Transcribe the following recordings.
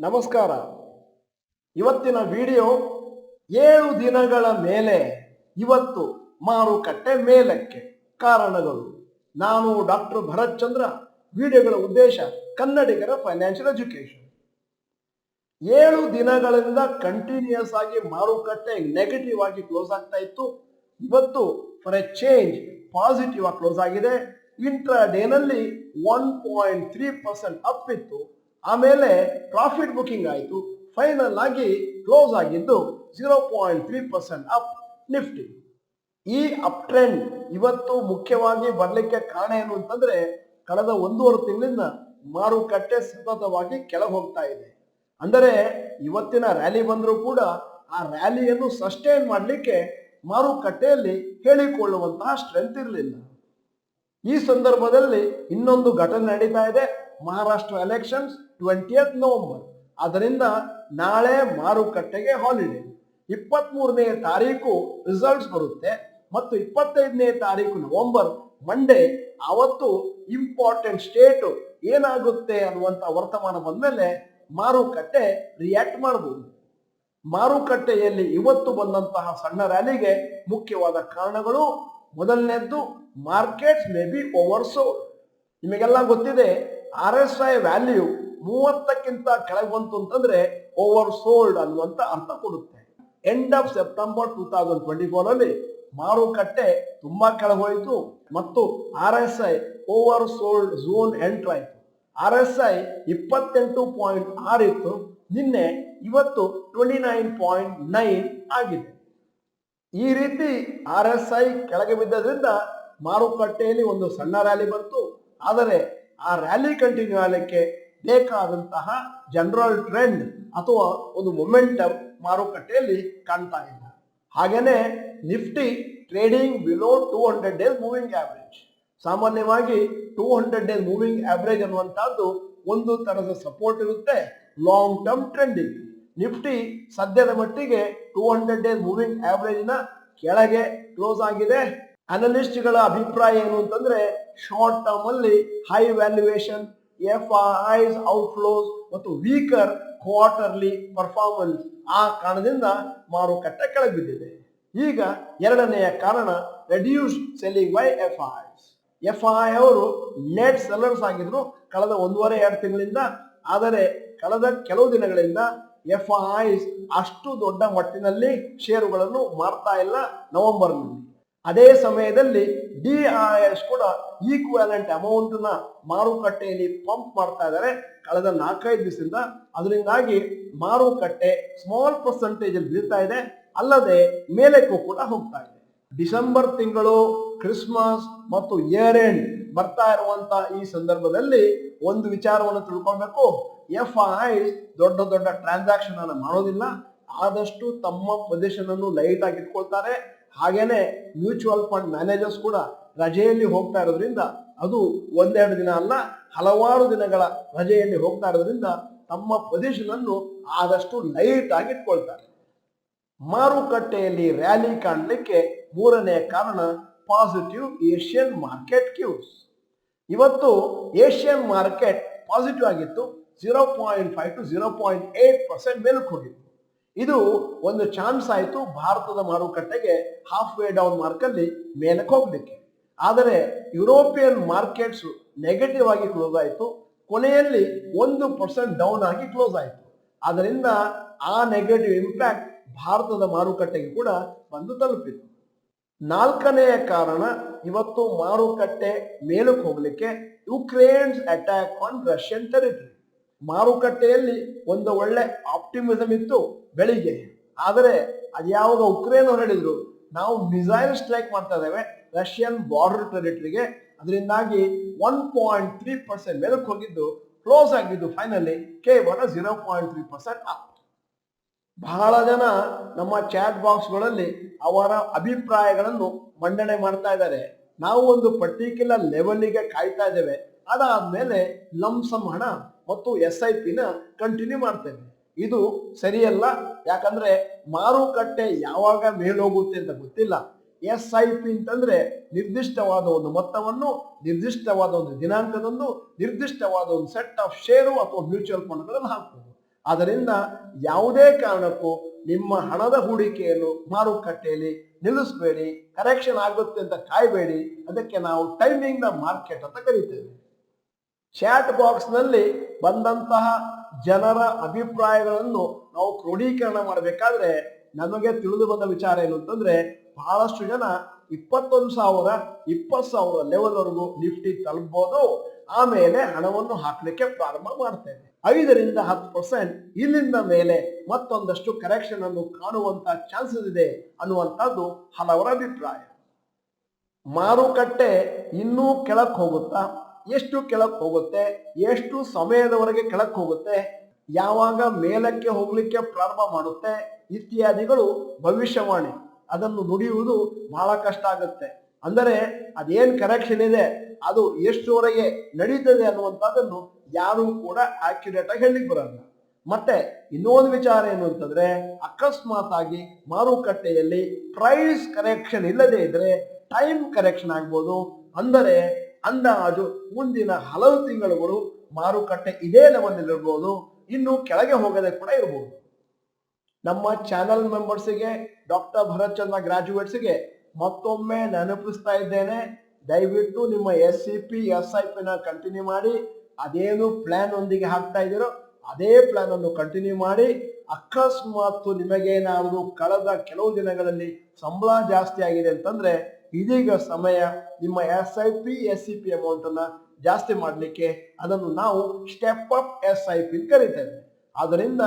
ನಮಸ್ಕಾರ. ಇವತ್ತಿನ ವಿಡಿಯೋ 7 ದಿನಗಳ ಮೇಲೆ ಇವತ್ತು ಮಾರುಕಟ್ಟೆ ಮೇಲಕ್ಕೆ ಕಾರಣಗಳು. ನಾನು ಡಾಕ್ಟರ್ ಭರತ್ ಚಂದ್ರ. ವಿಡಿಯೋಗಳ ಉದ್ದೇಶ ಕನ್ನಡಿಗರ ಫೈನಾನ್ಷಿಯಲ್ ಎಜುಕೇಶನ್. 7 ದಿನಗಳಿಂದ ಕಂಟಿನ್ಯೂಸ್ ಆಗಿ ಮಾರುಕಟ್ಟೆ ನೆಗೆಟಿವ್ ಆಗಿ ಕ್ಲೋಸ್ ಆಗ್ತಾ ಇತ್ತು. ಇವತ್ತು ಫಾರ್ ಎ ಚೇಂಜ್ ಪಾಸಿಟಿವ್ ಆಗಿ ಕ್ಲೋಸ್ ಆಗಿದೆ. ಇಂಟ್ರಾ ಡೇನಲ್ಲಿ 1.3% ಅಪ್ ಇತ್ತು. ಆಮೇಲೆ ಪ್ರಾಫಿಟ್ ಬುಕಿಂಗ್ ಆಯಿತು. ಫೈನಲ್ ಆಗಿ ಕ್ಲೋಸ್ ಆಗಿದ್ದು 0.3% ಅಪ್ ನಿಫ್ಟಿ. ಈ ಅಪ್ ಟ್ರೆಂಡ್ ಇವತ್ತು ಮುಖ್ಯವಾಗಿ ಬರಲಿಕ್ಕೆ ಕಾರಣ ಏನು ಅಂತಂದ್ರೆ, ಕಳೆದ 1.5 ತಿಂಗಳಿಂದ ಮಾರುಕಟ್ಟೆ ಸತತವಾಗಿ ಕೆಳಗೆ ಹೋಗ್ತಾ ಇದೆ. ಅಂದರೆ ಇವತ್ತಿನ ರ್ಯಾಲಿ ಬಂದರೂ ಕೂಡ ಆ ರ್ಯಾಲಿಯನ್ನು ಸಸ್ಟೈನ್ ಮಾಡಲಿಕ್ಕೆ ಮಾರುಕಟ್ಟೆಯಲ್ಲಿ ಹೇಳಿಕೊಳ್ಳುವಂತಹ ಸ್ಟ್ರೆಂತ್ ಇರಲಿಲ್ಲ. ಈ ಸಂದರ್ಭದಲ್ಲಿ ಇನ್ನೊಂದು ಘಟನೆ ನಡೀತಾ ಇದೆ. Maharashtra elections 20th November. ಆದ್ದರಿಂದ ನಾಳೆ ಮಾರುಕಟ್ಟೆಗೆ ಹಾಲಿಡೇ. 23ನೇ ತಾರೀಕು ರಿಸಲ್ಟ್ಸ್ ಬರುತ್ತೆ ಮತ್ತು 25ನೇ ತಾರೀಕು ನವೆಂಬರ್ ಮಂಡೇ. ಅವತ್ತು ಇಂಪಾರ್ಟೆಂಟ್ ಸ್ಟೇಟ್ ಏನಾಗುತ್ತೆ ಅನ್ನುವಂಥ ವರ್ತಮಾನ ಬಂದ್ಮೇಲೆ ಮಾರುಕಟ್ಟೆ ರಿಯಾಕ್ಟ್ ಮಾಡಬಹುದು. ಮಾರುಕಟ್ಟೆಯಲ್ಲಿ ಇವತ್ತು ಬಂದಂತಹ ಸಣ್ಣ ರ್ಯಾಲಿಗೆ ಮುಖ್ಯವಾದ ಕಾರಣಗಳು: ಮೊದಲನೇದ್ದು, markets may be oversold. ನಿಮಗೆಲ್ಲ ಗೊತ್ತಿದೆ, RSI ವ್ಯಾಲ್ಯೂ 30ಕ್ಕಿಂತ ಕೆಳಗೆ ಬಂತು ಅಂತಂದ್ರೆ ಓವರ್ ಸೋಲ್ಡ್ ಅನ್ನುವಂತ ಅರ್ಥ ಕೊಡುತ್ತೆ. ಎಂಡ್ ಆಫ್ ಸೆಪ್ಟೆಂಬರ್ 2024 ಅಲ್ಲಿ ಮಾರುಕಟ್ಟೆ ತುಂಬಾ ಕೆಳಗೆ ಹೋಯಿತು ಮತ್ತು RSI over sold zone enter ಆಯಿತು. RSI 28.6 ಇತ್ತು. ನಿನ್ನೆ ಇವತ್ತು 29.9 ಆಗಿದೆ. ಈ ರೀತಿ RSI ಕೆಳಗೆ ಬಿದ್ದರಿಂದ ಮಾರುಕಟ್ಟೆಯಲ್ಲಿ ಒಂದು ಸಣ್ಣ ರ್ಯಾಲಿ ಬಂತು. ಆದರೆ ಆ ರ್ಯಾಲಿ ಕಂಟಿನ್ಯೂ ಆಗಲಿಕ್ಕೆ ಬೇಕಾದಂತಹ ಜನರಲ್ ಟ್ರೆಂಡ್ ಅಥವಾ ಒಂದು ಮೊಮೆಂಟಮ್ ಮಾರುಕಟ್ಟೆಯಲ್ಲಿ ಕಾಣ್ತಾ ಇಲ್ಲ. ಹಾಗೇನೆ Nifty trading below 200 days moving average. ಸಾಮಾನ್ಯವಾಗಿ 200 ಡೇಸ್ ಮೂವಿಂಗ್ ಆವರೇಜ್ ಅನ್ನುವಂಥದ್ದು ಒಂದು ತರದ ಸಪೋರ್ಟ್ ಇರುತ್ತೆ ಲಾಂಗ್ ಟರ್ಮ್ ಟ್ರೆಂಡಿಂಗ್. ನಿಫ್ಟಿ ಸದ್ಯದ ಮಟ್ಟಿಗೆ 200 ಡೇಸ್ ಮೂವಿಂಗ್ ಆವರೇಜ್ ನ ಕೆಳಗೆ ಕ್ಲೋಸ್ ಆಗಿದೆ. ಅನಲಿಸ್ಟ್ಗಳ ಅಭಿಪ್ರಾಯ ಏನು ಅಂತಂದ್ರೆ, ಶಾರ್ಟ್ ಟರ್ಮ್ ಅಲ್ಲಿ ಹೈ ವ್ಯಾಲ್ಯೂಯೇಷನ್, FIIs ಔಟ್ಫ್ಲೋಸ್ ಮತ್ತು ವೀಕರ್ ಕ್ವಾರ್ಟರ್ಲಿ ಪರ್ಫಾರ್ಮೆನ್ಸ್, ಆ ಕಾರಣದಿಂದ ಮಾರುಕಟ್ಟೆ ಕೆಳಗೆ ಬಿದ್ದಿದೆ. ಈಗ ಎರಡನೆಯ ಕಾರಣ reduce selling by FIIs. FII ಅವರು ನೆಟ್ ಸೆಲ್ಲರ್ಸ್ ಆಗಿದ್ರು ಕಳೆದ 1.5-2 ತಿಂಗಳಿಂದ. ಆದರೆ ಕಳೆದ ಕೆಲವು ದಿನಗಳಿಂದ FIIs ಅಷ್ಟು ದೊಡ್ಡ ಮಟ್ಟಿನಲ್ಲಿ ಷೇರುಗಳನ್ನು ಮಾರ್ತಾ ಇಲ್ಲ ನವೆಂಬರ್ನಲ್ಲಿ. ಅದೇ ಸಮಯದಲ್ಲಿ DIIs ಕೂಡ ಈಕ್ವಾಲೆಂಟ್ ಅಮೌಂಟ್ ನ ಮಾರುಕಟ್ಟೆಯಲ್ಲಿ ಪಂಪ್ ಮಾಡ್ತಾ ಇದ್ದಾರೆ ಕಳೆದ 4-5 ದಿವಸದಿಂದ. ಅದರಿಂದಾಗಿ ಮಾರುಕಟ್ಟೆ ಸ್ಮಾಲ್ ಪರ್ಸೆಂಟೇಜ್ ಅಲ್ಲಿ ಬೀಳ್ತಾ ಇದೆ, ಅಲ್ಲದೆ ಮೇಲಕ್ಕೂ ಕೂಡ ಹೋಗ್ತಾ ಇದೆ. ಡಿಸೆಂಬರ್ ತಿಂಗಳು ಕ್ರಿಸ್ಮಸ್ ಮತ್ತು ಇಯರ್ ಎಂಡ್ ಬರ್ತಾ ಇರುವಂತ ಈ ಸಂದರ್ಭದಲ್ಲಿ ಒಂದು ವಿಚಾರವನ್ನು ತಿಳ್ಕೊಳ್ಬೇಕು. FIIs ದೊಡ್ಡ ದೊಡ್ಡ ಟ್ರಾನ್ಸಾಕ್ಷನ್ ಅನ್ನು ಮಾಡೋದಿಲ್ಲ. ಆದಷ್ಟು ತಮ್ಮ ಪೊಸಿಷನ್ ಅನ್ನು ಲೈಟ್ ಆಗಿ ಇಟ್ಕೊಳ್ತಾರೆ. ಹಾಗೇನೆ ಮ್ಯೂಚುವಲ್ ಫಂಡ್ ಮ್ಯಾನೇಜರ್ಸ್ ಕೂಡ ರಜೆಯಲ್ಲಿ ಹೋಗ್ತಾ ಇರೋದ್ರಿಂದ, ಅದು 1-2 ದಿನ ಅಲ್ಲ, ಹಲವಾರು ದಿನಗಳ ರಜೆಯಲ್ಲಿ ಹೋಗ್ತಾ ಇರೋದ್ರಿಂದ ತಮ್ಮ ಪೊಸಿಷನ್ ಅನ್ನು ಆದಷ್ಟು ಲೈಟ್ ಆಗಿ ಇಟ್ಕೊಳ್ತಾರೆ. ಮಾರುಕಟ್ಟೆಯಲ್ಲಿ ರ್ಯಾಲಿ ಕಾಣಲಿಕ್ಕೆ ಮೂರನೇ ಕಾರಣ ಪಾಸಿಟಿವ್ ಏಷ್ಯನ್ ಮಾರ್ಕೆಟ್ ಕ್ಯೂಸ್. ಇವತ್ತು ಏಷ್ಯನ್ ಮಾರ್ಕೆಟ್ ಪಾಸಿಟಿವ್ ಆಗಿತ್ತು. 0.5 to 0.8% ಮೇಲಕ್ಕೆ ಹೋಗಿತ್ತು. ಇದು ಒಂದು ಚಾನ್ಸ್ ಆಯಿತು ಭಾರತದ ಮಾರುಕಟ್ಟೆಗೆ ಹಾಫ್ ವೇ ಡೌನ್ ಮಾರ್ಕಲ್ಲಿ ಮೇಲಕ್ಕೆ ಹೋಗ್ಲಿಕ್ಕೆ. ಆದರೆ ಯುರೋಪಿಯನ್ ಮಾರ್ಕೆಟ್ಸ್ ನೆಗೆಟಿವ್ ಆಗಿ ಕ್ಲೋಸ್ ಆಯಿತು. ಕೊನೆಯಲ್ಲಿ 1% ಡೌನ್ ಆಗಿ ಕ್ಲೋಸ್ ಆಯಿತು. ಆದ್ದರಿಂದ ಆ ನೆಗೆಟಿವ್ ಇಂಪ್ಯಾಕ್ಟ್ ಭಾರತದ ಮಾರುಕಟ್ಟೆಗೆ ಕೂಡ ಬಂದು ತಲುಪಿತು. ನಾಲ್ಕನೆಯ ಕಾರಣ ಇವತ್ತು ಮಾರುಕಟ್ಟೆ ಮೇಲಕ್ಕೆ ಹೋಗ್ಲಿಕ್ಕೆ ಯುಕ್ರೇನ್ಸ್ ಅಟ್ಯಾಕ್ ಆನ್ ರಷ್ಯನ್ ಟೆರಿಟರಿ. ಮಾರುಕಟ್ಟೆಯಲ್ಲಿ ಒಂದು ಒಳ್ಳೆ ಆಪ್ಟಿಮಿಸಮ್ ಇತ್ತು ಬೆಳಿಗ್ಗೆ. ಆದರೆ ಅದ್ಯಾವಾಗ ಉಕ್ರೇನ್ ಅವರು ಹೇಳಿದ್ರು, ನಾವು ಮಿಸೈಲ್ ಸ್ಟ್ರೈಕ್ ಮಾಡ್ತಾ ಇದ್ದೇವೆ ರಷ್ಯನ್ ಬಾರ್ಡರ್ ಟೆರಿಟರಿಗೆ, ಅದರಿಂದಾಗಿ 1.3% ಮೇಲಕ್ಕೆ ಹೋಗಿದ್ದು ಕ್ಲೋಸ್ ಆಗಿದ್ದು ಫೈನಲಿ ಕೇವಲ 0.3% ಅಪ್. ಬಹಳ ಜನ ನಮ್ಮ ಚಾಟ್ ಬಾಕ್ಸ್ಗಳಲ್ಲಿ ಅವರ ಅಭಿಪ್ರಾಯಗಳನ್ನು ಮಂಡನೆ ಮಾಡ್ತಾ ಇದ್ದಾರೆ. ನಾವು ಒಂದು ಪರ್ಟಿಕ್ಯುಲರ್ ಲೆವೆಲ್ಗೆ ಕಾಯ್ತಾ ಇದ್ದೇವೆ, ಅದಾದ್ಮೇಲೆ ಲಂಸಮ್ ಹಣ ಮತ್ತು SIP ನ ಕಂಟಿನ್ಯೂ ಮಾಡ್ತೇವೆ. ಇದು ಸರಿಯಲ್ಲ. ಯಾಕಂದ್ರೆ ಮಾರುಕಟ್ಟೆ ಯಾವಾಗ ಮೇಲೋಗುತ್ತೆ ಅಂತ ಗೊತ್ತಿಲ್ಲ. SIP ಅಂತಂದ್ರೆ ನಿರ್ದಿಷ್ಟವಾದ ಒಂದು ಮೊತ್ತವನ್ನು ನಿರ್ದಿಷ್ಟವಾದ ಒಂದು ದಿನಾಂಕದಂದು ನಿರ್ದಿಷ್ಟವಾದ ಒಂದು ಸೆಟ್ ಆಫ್ ಷೇರು ಅಥವಾ ಮ್ಯೂಚುವಲ್ ಫಂಡ್ಗಳನ್ನು ಹಾಕುವುದು. ಅದರಿಂದ ಯಾವುದೇ ಕಾರಣಕ್ಕೂ ನಿಮ್ಮ ಹಣದ ಹೂಡಿಕೆಯನ್ನು ಮಾರುಕಟ್ಟೆಯಲ್ಲಿ ನಿಲ್ಲಿಸಬೇಡಿ. ಕರೆಕ್ಷನ್ ಆಗುತ್ತೆ ಅಂತ ಕಾಯಬೇಡಿ. ಅದಕ್ಕೆ ನಾವು ಟೈಮಿಂಗ್ ದ ಮಾರ್ಕೆಟ್ ಅಂತ ಕರಿತೇವೆ. ಚಾಟ್ ಬಾಕ್ಸ್ ನಲ್ಲಿ ಬಂದಂತಹ ಜನರ ಅಭಿಪ್ರಾಯಗಳನ್ನು ನಾವು ಕ್ರೋಢೀಕರಣ ಮಾಡಬೇಕಾದ್ರೆ ನಮಗೆ ತಿಳಿದು ಬಂದ ವಿಚಾರ ಏನು ಅಂತಂದ್ರೆ, ಬಹಳಷ್ಟು ಜನ 21,000 20,000 ಲೆವೆಲ್ ವರೆಗೂ ನಿಫ್ಟಿ ತಲುಪಬಹುದು. ಆಮೇಲೆ ಹಣವನ್ನು ಹಾಕ್ಲಿಕ್ಕೆ ಪ್ರಾರಂಭ ಮಾಡ್ತೇವೆ. 5ರಿಂದ 10% ಇಲ್ಲಿಂದ ಮೇಲೆ ಮತ್ತೊಂದಷ್ಟು ಕರೆಕ್ಷನ್ ಅನ್ನು ಕಾಣುವಂತ ಚಾನ್ಸಸ್ ಇದೆ ಅನ್ನುವಂಥದ್ದು ಹಲವರ ಅಭಿಪ್ರಾಯ. ಮಾರುಕಟ್ಟೆ ಇನ್ನೂ ಕೆಳಕ್ಕೆ ಹೋಗುತ್ತಾ, ಎಷ್ಟು ಕೆಳಕ್ಕೆ ಹೋಗುತ್ತೆ, ಎಷ್ಟು ಸಮಯದವರೆಗೆ ಕೆಳಕ್ಕೆ ಹೋಗುತ್ತೆ, ಯಾವಾಗ ಮೇಲಕ್ಕೆ ಹೋಗ್ಲಿಕ್ಕೆ ಪ್ರಾರಂಭ ಮಾಡುತ್ತೆ ಇತ್ಯಾದಿಗಳು ಭವಿಷ್ಯವಾಣಿ. ಅದನ್ನು ನುಡಿಯುವುದು ಬಹಳ ಕಷ್ಟ ಆಗುತ್ತೆ. ಅಂದರೆ ಅದೇನ್ ಕರೆಕ್ಷನ್ ಇದೆ ಅದು ಎಷ್ಟುವರೆಗೆ ನಡೀತದೆ ಅನ್ನುವಂಥದ್ದನ್ನು ಯಾರು ಕೂಡ ಆಕ್ಯುರೇಟ್ ಆಗಿ ಹೇಳಲಿಕ್ಕೆ ಬರಲ್ಲ. ಮತ್ತೆ ಇನ್ನೊಂದು ವಿಚಾರ ಏನು ಅಂತಂದ್ರೆ, ಅಕಸ್ಮಾತ್ ಆಗಿ ಮಾರುಕಟ್ಟೆಯಲ್ಲಿ ಪ್ರೈಸ್ ಕರೆಕ್ಷನ್ ಇಲ್ಲದೆ ಇದ್ರೆ ಟೈಮ್ ಕರೆಕ್ಷನ್ ಆಗ್ಬೋದು. ಅಂದರೆ ಅಂದಾಜು ಮುಂದಿನ ಹಲವು ತಿಂಗಳುಗಳು ಮಾರುಕಟ್ಟೆ ಇದೇ ಲೆವೆಲ್ ಇರ್ಬೋದು, ಇನ್ನು ಕೆಳಗೆ ಹೋಗದೆ ಕೂಡ ಇರ್ಬೋದು. ನಮ್ಮ ಚಾನೆಲ್ ಮೆಂಬರ್ಸ್ಗೆ, ಡಾಕ್ಟರ್ ಭರತ್ ಚಂದ್ರ ಗ್ರಾಜುಯೇಟ್ಸ್ಗೆ ಮತ್ತೊಮ್ಮೆ ನೆನಪಿಸ್ತಾ ಇದ್ದೇನೆ, ದಯವಿಟ್ಟು ನಿಮ್ಮ SIP SIP ನ ಕಂಟಿನ್ಯೂ ಮಾಡಿ. ಅದೇನು ಪ್ಲಾನ್ ಒಂದಿಗೆ ಹಾಕ್ತಾ ಇದ್ದೀರೋ ಅದೇ ಪ್ಲಾನ್ ಅನ್ನು ಕಂಟಿನ್ಯೂ ಮಾಡಿ. ಅಕಸ್ಮಾತ್ ನಿಮಗೇನಾದರೂ ಕಳೆದ ಕೆಲವು ದಿನಗಳಲ್ಲಿ ಸಂಬಳ ಜಾಸ್ತಿ ಆಗಿದೆ ಅಂತಂದ್ರೆ ಇದೀಗ ಸಮಯ ನಿಮ್ಮ SIP SCP ಅಮೌಂಟ್ ಅನ್ನ ಜಾಸ್ತಿ ಮಾಡಲಿಕ್ಕೆ. ಅದನ್ನು ನಾವು ಸ್ಟೆಪ್ ಅಪ್ SIP ಕರೀತೇವೆ. ಆದ್ದರಿಂದ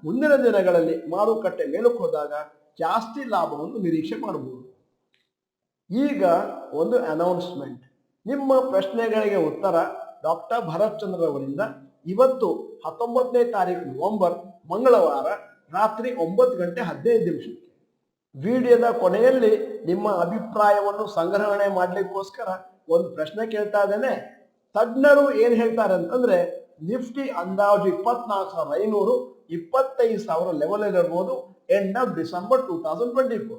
ಮುಂದಿನ ದಿನಗಳಲ್ಲಿ ಮಾರುಕಟ್ಟೆ ಮೇಲಕ್ಕೆ ಹೋದಾಗ ಜಾಸ್ತಿ ಲಾಭವನ್ನು ನಿರೀಕ್ಷೆ ಮಾಡಬಹುದು. ಈಗ ಒಂದು ಅನೌನ್ಸ್ಮೆಂಟ್. ನಿಮ್ಮ ಪ್ರಶ್ನೆಗಳಿಗೆ ಉತ್ತರ ಡಾಕ್ಟರ್ ಭರತ್ ಚಂದ್ರ ಅವರಿಂದ ಇವತ್ತು 19ನೇ ತಾರೀಕು ನವೆಂಬರ್ ಮಂಗಳವಾರ ರಾತ್ರಿ 9:15 ವಿಡಿಯೋದ ಕೊನೆಯಲ್ಲಿ ನಿಮ್ಮ ಅಭಿಪ್ರಾಯವನ್ನು ಸಂಗ್ರಹಣೆ ಮಾಡ್ಲಿಕ್ಕೋಸ್ಕರ ಒಂದು ಪ್ರಶ್ನೆ ಕೇಳ್ತಾ ಇದ್ದೇನೆ. ತಜ್ಞರು ಏನ್ ಹೇಳ್ತಾರೆ ಅಂತಂದ್ರೆ, ನಿಫ್ಟಿ ಅಂದಾಜು 24,500 25,000 ಲೆವೆಲ್ ಇರಬಹುದು ಎಂಡ್ ಆಫ್ ಡಿಸೆಂಬರ್ 2024.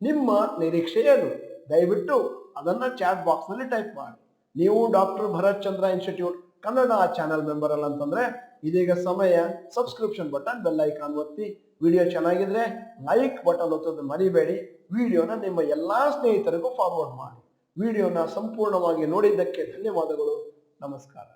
ನಿಮ್ಮ ನಿರೀಕ್ಷೆ ಏನು? ದಯವಿಟ್ಟು ಅದನ್ನ ಚಾಟ್ ಬಾಕ್ಸ್ ನಲ್ಲಿ ಟೈಪ್ ಮಾಡಿ. ನೀವು ಡಾಕ್ಟರ್ ಭರತ್ ಚಂದ್ರ ಇನ್ಸ್ಟಿಟ್ಯೂಟ್ ಕನ್ನಡ ಚಾನೆಲ್ ಮೆಂಬರ್ ಅಲ್ಲ ಅಂತಂದ್ರೆ ಇದೀಗ ಸಮಯ ಸಬ್ಸ್ಕ್ರಿಪ್ಷನ್ ಬಟನ್, ಬೆಲ್ ಐಕಾನ್ ಒತ್ತಿ. ವಿಡಿಯೋ ಚೆನ್ನಾಗಿದ್ರೆ ಲೈಕ್ ಬಟನ್ ಒತ್ತೋದು ಮರಿಬೇಡಿ. ವಿಡಿಯೋನ ನಿಮ್ಮ ಎಲ್ಲಾ ಸ್ನೇಹಿತರಿಗೂ ಫಾರ್ವರ್ಡ್ ಮಾಡಿ. ವಿಡಿಯೋನ ಸಂಪೂರ್ಣವಾಗಿ ನೋಡಿದ್ದಕ್ಕೆ ಧನ್ಯವಾದಗಳು. ನಮಸ್ಕಾರ.